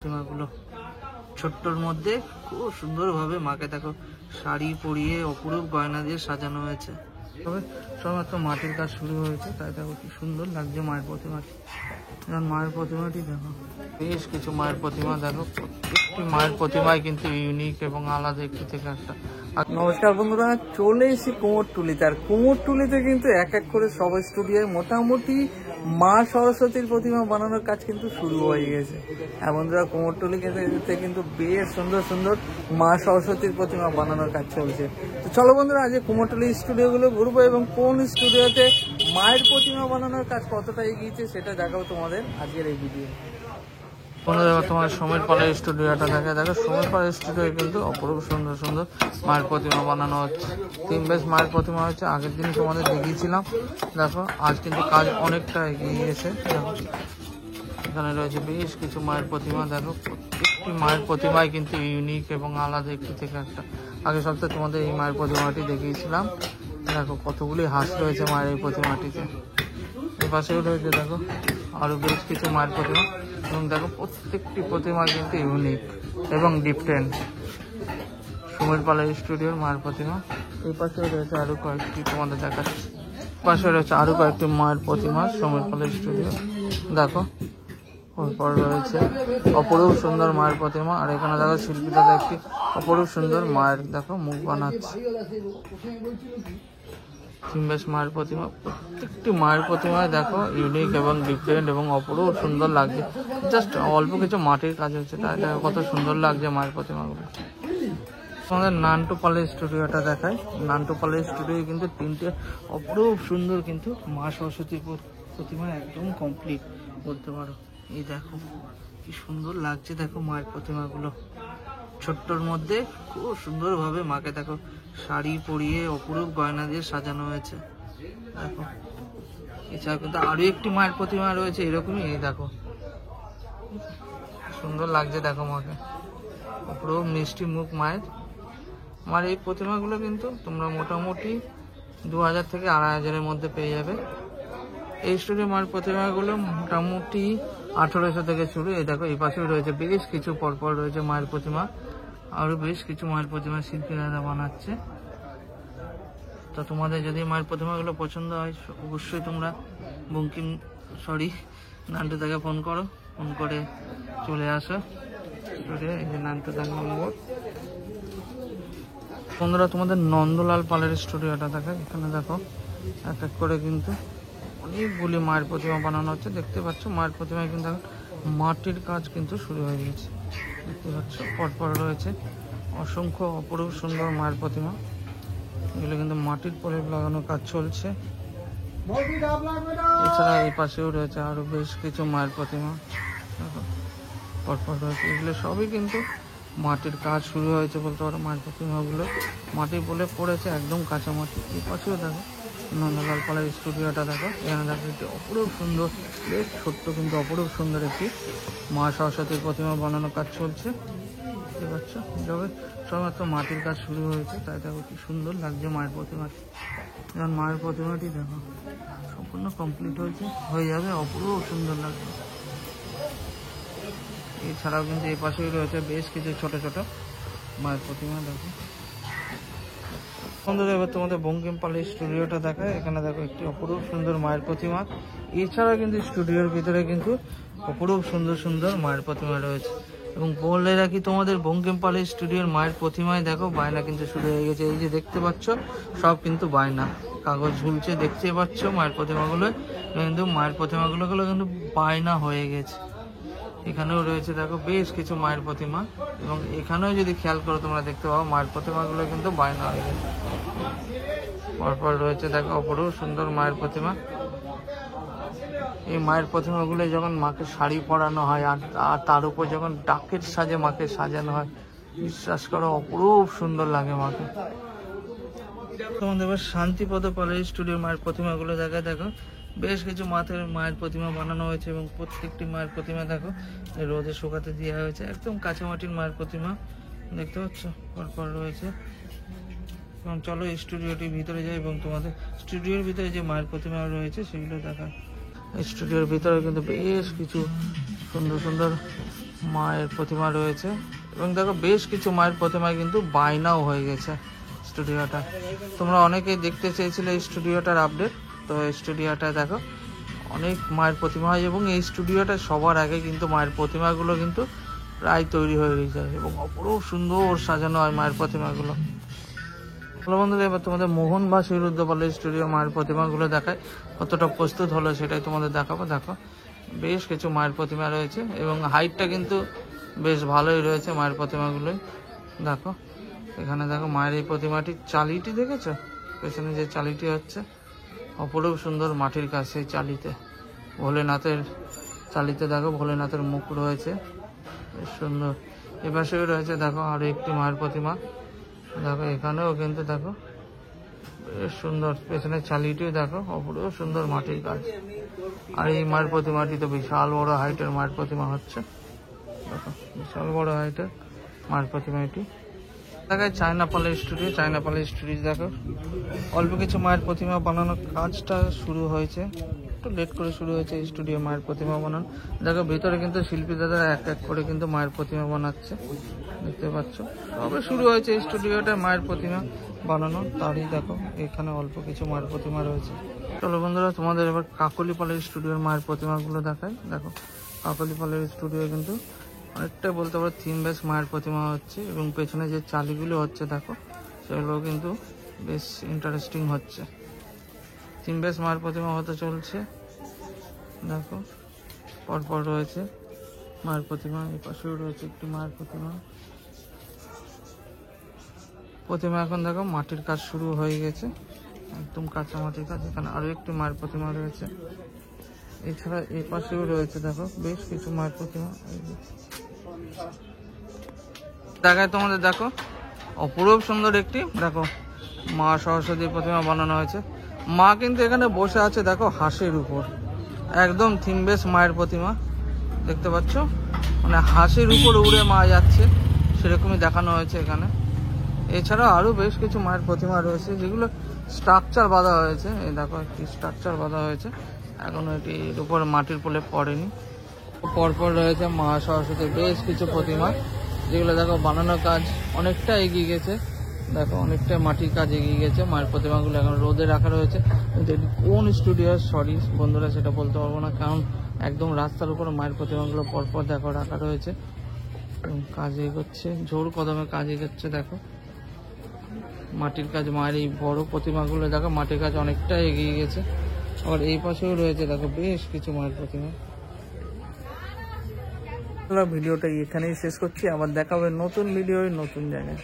প্রতিমাগুলো ছোট্টর মধ্যে খুব সুন্দরভাবে মাকে দেখো শাড়ি পরিয়ে অপরূপ গয়না দিয়ে সাজানো হয়েছে। তবে সবেমাত্র মাটির কাজ শুরু হয়েছে, তাই দেখো কি সুন্দর লাগছে মায়ের প্রতিমাটি। যেমন মায়ের প্রতিমাটি দেখো, বেশ কিছু মায়ের প্রতিমা দেখো, প্রত্যেকটি মায়ের প্রতিমায় কিন্তু ইউনিক এবং আলাদা একটি থেকে একটা। নমস্কার বন্ধুরা, চলে এসেছি কুমোরটুলিতে। আর কুমোরটুলিতে কিন্তু এক এক করে সব স্টুডিওয় মোটামুটি মা সরস্বতীর প্রতিমা বানানোর কাজ কিন্তু শুরু হয়ে গেছে। আর বন্ধুরা, কুমোরটুলিতে কিন্তু বেশ সুন্দর সুন্দর মা সরস্বতীর প্রতিমা বানানোর কাজ চলছে। তো চলো বন্ধুরা, আজ কুমোরটুলি স্টুডিওগুলো ঘুরবো এবং কোন স্টুডিওতে মায়ের প্রতিমা বানানোর কাজ কতটা এগিয়েছে সেটা দেখাবো তোমাদের আজকের এই ভিডিও। বন্ধুরা, তোমার সমীর পালের স্টুডিওটা দেখো সমীর পালের স্টুডিও কিন্তু অপরূপ সুন্দর সুন্দর মায়ের প্রতিমা বানানো হচ্ছে। তিন বেশ মায়ের প্রতিমা হচ্ছে, আগের দিন তোমাদের দেখিয়েছিলাম। দেখো আজ কিন্তু কাজ অনেকটা এগিয়ে গিয়েছে। দেখো এখানে রয়েছে বেশ কিছু মায়ের প্রতিমা। দেখো প্রত্যেকটি মায়ের প্রতিমায় কিন্তু ইউনিক এবং আলাদা একটি থেকে একটা। আগের সপ্তাহে তোমাদের এই মায়ের প্রতিমাটি দেখিয়েছিলাম। দেখো কতগুলি হাঁস রয়েছে মায়ের এই প্রতিমাটিতে। এর পাশেও রয়েছে দেখো আরো বেশ কিছু মায়ের প্রতিমা, এবং দেখো প্রত্যেকটি প্রতিমা কিন্তু ইউনিক এবং ডিফারেন্ট। সমীর পালের স্টুডিওর মায়ের প্রতিমা। এই পাশেও রয়েছে আরো কয়েকটি, তোমাদের দেখাচ্ছি। পাশে রয়েছে আরো কয়েকটি মায়ের প্রতিমা সমীর পালের স্টুডিও। দেখো ওপর রয়েছে অপরূপ সুন্দর মায়ের প্রতিমা। আর এখানে দেখো শিল্পীরা একটি অপরূপ সুন্দর মায়ের দেখো মুখ বানাচ্ছে। বেশ মায়ের প্রতিমা, প্রত্যেকটি মায়ের প্রতিমায় দেখো ইউনিক এবং ডিফারেন্ট এবং অপরূপ সুন্দর লাগছে। জাস্ট অল্প কিছু মাটির কাজ হচ্ছে, তাই দেখো কত সুন্দর লাগছে মায়ের প্রতিমাগুলো। আমাদের নান্টু পালের স্টুডিওটা দেখায়। নান্টু পালের স্টুডিও কিন্তু তিনটে অপরূপ সুন্দর কিন্তু মা সরস্বতীর প্রতিমা একদম কমপ্লিট বলতে পারো। এই দেখো কি সুন্দর লাগছে, দেখো মায়ের প্রতিমাগুলো ছোট্টর মধ্যে খুব সুন্দরভাবে মাকে দেখো শাড়ি পরিয়ে অপরূপ গয়না দিয়ে সাজানো হয়েছে। দেখো এছাড়া কিন্তু আরো একটি মায়ের প্রতিমা রয়েছে এরকমই। এই দেখো সুন্দর লাগছে, দেখো মাকে অপরূপ মিষ্টি মুখ মায়ের। আমার এই প্রতিমাগুলো কিন্তু তোমরা মোটামুটি 2000 থেকে 2500-এর মধ্যে পেয়ে যাবে। এই স্টুডিও মায়ের প্রতিমাগুলো মোটামুটি 1800 থেকে শুরু। এই দেখো এই পাশেও রয়েছে বেশ কিছু পরপর রয়েছে মায়ের প্রতিমা, আরো বেশ কিছু মায়ের প্রতিমা শিল্পীরা বানাচ্ছে। তো তোমাদের যদি মায়ের প্রতিমাগুলো পছন্দ হয় অবশ্যই তোমরা নান্টু দাকে ফোন করো, ফোন করে চলে আসো স্টুডিও। এই যে নান্টু দার নম্বর। বন্ধুরা, তোমাদের নন্দলাল পালের স্টুডিওটা দেখায়। এখানে দেখো এক এক করে কিন্তু অনেকগুলি মায়ের প্রতিমা বানানো হচ্ছে। দেখতে পাচ্ছ মায়ের প্রতিমায় কিন্তু মাটির কাজ কিন্তু শুরু হয়ে গেছে। দেখতে পাচ্ছ পরপর রয়েছে অসংখ্য অপরূপ সুন্দর মায়ের প্রতিমা। এগুলো কিন্তু মাটির প্রলেপ লাগানোর কাজ চলছে। এছাড়া এই পাশেও রয়েছে আরো বেশ কিছু মায়ের প্রতিমা পরপর রয়েছে। এগুলো সবই কিন্তু মাটির কাজ শুরু হয়েছে বলতে পারো। মায়ের প্রতিমাগুলো মাটির প্রলেপ পড়েছে, একদম কাঁচা মাটি। এই পাশেও দেখো নন্দলাল পালের স্টুডিওটা দেখো। এখানে দেখো একটি অপরূপ সুন্দর, বেশ ছোট্ট কিন্তু অপরূপ সুন্দর একটি মা সরস্বতীর প্রতিমা বানানোর কাজ চলছে। দেখতে পাচ্ছ যবে সবেমাত্র মাটির কাজ শুরু হয়েছে, তাই দেখো কি সুন্দর লাগছে মায়ের প্রতিমাটি। যেমন মায়ের প্রতিমাটি দেখো সম্পূর্ণ কমপ্লিট হয়ে যাবে, অপরূপ সুন্দর লাগবে। এছাড়াও কিন্তু এই পাশেই রয়েছে বেশ কিছু ছোট ছোট মায়ের প্রতিমা। দেখো বন্ধুরা, এবার তোমাদের বঙ্কিম পালের স্টুডিওটা দেখায়। এখানে দেখো একটি অপরূপ সুন্দর মায়ের প্রতিমা। এছাড়া কিন্তু স্টুডিওর ভিতরে কিন্তু অপরূপ সুন্দর সুন্দর মায়ের প্রতিমা রয়েছে। এবং বলে রাখি তোমাদের বঙ্কিম পালের স্টুডিওর মায়ের প্রতিমায় দেখো বায়না কিন্তু শুরু হয়ে গেছে। এই যে দেখতে পাচ্ছ সব কিন্তু বায়না, কাগজ ঝুলছে দেখতে পাচ্ছ মায়ের প্রতিমাগুলো। কিন্তু মায়ের প্রতিমাগুলো কিন্তু বায়না হয়ে গেছে। এখানেও রয়েছে দেখো বেশ কিছু মায়ের প্রতিমা, এবং এখানেও যদি খেয়াল করো তোমরা দেখতে পাবো মায়ের প্রতিমাগুলো কিন্তু বায়না হয়ে গেছে। পরপর রয়েছে দেখো অপরূপ সুন্দর মায়ের প্রতিমা। এই মায়ের প্রতিমাগুলো যখন মাকে শাড়ি পরানো হয় আর তার উপর যখন ডাকের সাজে মাকে সাজানো হয়, বিশ্বাস করো অপরূপ সুন্দর লাগে মাকে। তোমাদের এবার শান্তিপদ পালের স্টুডিও মায়ের প্রতিমাগুলো দেখায়। দেখো বেশ কিছু মায়ের প্রতিমা বানানো হয়েছে, এবং প্রত্যেকটি মায়ের প্রতিমা দেখো রোদে শুকাতে দেওয়া হয়েছে। একদম কাঁচামাটির মায়ের প্রতিমা দেখতে পাচ্ছ পরপর রয়েছে। এবং চলো স্টুডিওটির ভিতরে যাই এবং তোমাদের স্টুডিওর ভিতরে যে মায়ের প্রতিমা রয়েছে সেগুলো দেখায়। স্টুডিওর ভিতরে কিন্তু বেশ কিছু সুন্দর সুন্দর মায়ের প্রতিমা রয়েছে এবং দেখো বেশ কিছু মায়ের প্রতিমায় কিন্তু বায়নাও হয়ে গেছে স্টুডিওটা। তোমরা অনেকেই দেখতে চেয়েছিলে এই স্টুডিওটার আপডেট, তো এই স্টুডিওটা দেখো অনেক মায়ের প্রতিমা হয় এবং এই স্টুডিওটা সবার আগে কিন্তু মায়ের প্রতিমাগুলো কিন্তু প্রায় তৈরি হয়ে যায় এবং অপরূপ সুন্দর সাজানো হয় মায়ের প্রতিমাগুলো। ভালো বন্ধুরা, এবার তোমাদের মোহন বা শ্রীরুদ্রপালের স্টুডিও মায়ের প্রতিমাগুলো দেখায়, কতটা প্রস্তুত হলো সেটাই তোমাদের দেখাবো। দেখো বেশ কিছু মায়ের প্রতিমা রয়েছে এবং হাইটটা কিন্তু বেশ ভালোই রয়েছে মায়ের প্রতিমাগুলোই। দেখো এখানে দেখো মায়ের এই প্রতিমাটির চালিটি দেখেছো, পেছনে যে চালিটি হচ্ছে অপরূপ সুন্দর মাটির কাজ। সেই চালিতে ভোলেনাথের চালিতে দেখো ভোলেনাথের মুখ রয়েছে, বেশ সুন্দর। এপাশেও রয়েছে দেখো আরো একটি মায়ের প্রতিমা। দেখো এখানেও কিন্তু দেখো বেশ সুন্দর, পেছনে চালিটিও দেখো অপরূপ সুন্দর মাটির কাজ। আর এই মায়ের প্রতিমাটি তো বিশাল বড় হাইটের মায়ের প্রতিমা হচ্ছে। দেখো বিশাল বড় হাইটের মায়ের প্রতিমা এটি। দেখায় চায়না পালের স্টুডিও। চায়না পালের স্টুডিও দেখো অল্প কিছু মায়ের প্রতিমা বানানোর কাজটা শুরু হয়েছে, একটু লেট করে শুরু হয়েছে এই স্টুডিও মায়ের প্রতিমা বানানো। দেখো ভিতরে কিন্তু শিল্পী দাদা এক এক করে কিন্তু মায়ের প্রতিমা বানাচ্ছে, দেখতে পাচ্ছ। তবে শুরু হয়েছে এই স্টুডিওটা মায়ের প্রতিমা বানানো, তারই দেখো এখানে অল্প কিছু মায়ের প্রতিমা রয়েছে। চলো বন্ধুরা, তোমাদের এবার কাকলি পালের স্টুডিওর মায়ের প্রতিমাগুলো দেখায়। দেখো কাকলি পালের স্টুডিও কিন্তু অনেকটাই বলতে পারো থিম বেস মায়ের প্রতিমা হচ্ছে এবং পেছনে যে চালিগুলো হচ্ছে দেখো সেগুলো কিন্তু বেশ ইন্টারেস্টিং হচ্ছে। থিম বেস মায়ের প্রতিমা হতে চলছে। দেখো পরপর রয়েছে মায়ের প্রতিমা, এই পাশেও রয়েছে একটি মায়ের প্রতিমা। প্রতিমা এখন দেখো মাটির কাজ শুরু হয়ে গেছে, একদম কাঁচা মাটির কাজ। এখানে আরো একটি মায়ের প্রতিমা রয়েছে। এছাড়া এই পাশেও রয়েছে দেখো বেশ কিছু মায়ের প্রতিমা। দেখায় তোমাদের, দেখো অপূর্ব সুন্দর একটি দেখো মা সরস্বতীর প্রতিমা বানানো হয়েছে। মা কিন্তু এখানে বসে আছে দেখো হাঁসের উপর, একদম থিম বেস মায়ের প্রতিমা, দেখতে পাচ্ছ। মানে হাঁসের উপর উড়ে মা যাচ্ছে সেরকমই দেখানো হয়েছে এখানে। এছাড়াও আরো বেশ কিছু মায়ের প্রতিমা রয়েছে যেগুলো স্ট্রাকচার বাঁধা হয়েছে। এই দেখো একটি স্ট্রাকচার বাঁধা হয়েছে, এখনো এটির উপর মাটির পোলে পড়েনি। পরপর রয়েছে মা সরস্বতীর বেশ কিছু প্রতিমা যেগুলো দেখো বানানোর কাজ অনেকটা এগিয়ে গেছে। দেখো অনেকটা মাটির কাজ এগিয়ে গেছে। মায়ের প্রতিমাগুলো এখন রোদে রাখা রয়েছে, কিন্তু এটি কোন স্টুডিও সরি বন্ধুরা সেটা বলতে পারবো না, কারণ একদম রাস্তার উপর মায়ের প্রতিমাগুলো পরপর দেখো রাখা রয়েছে এবং কাজ এগোচ্ছে, জোর কদমে কাজ এগোচ্ছে। দেখো মাটির কাজ মায়ের এই বড় প্রতিমাগুলো দেখো মাটির কাজ অনেকটা এগিয়ে গেছে। আর এই পাশেও রয়েছে দেখো বেশ কিছু মায়ের প্রতিমা। ভিডিওটা এখানেই শেষ করছি, আবার দেখা হবে নতুন ভিডিও নতুন জায়গায়।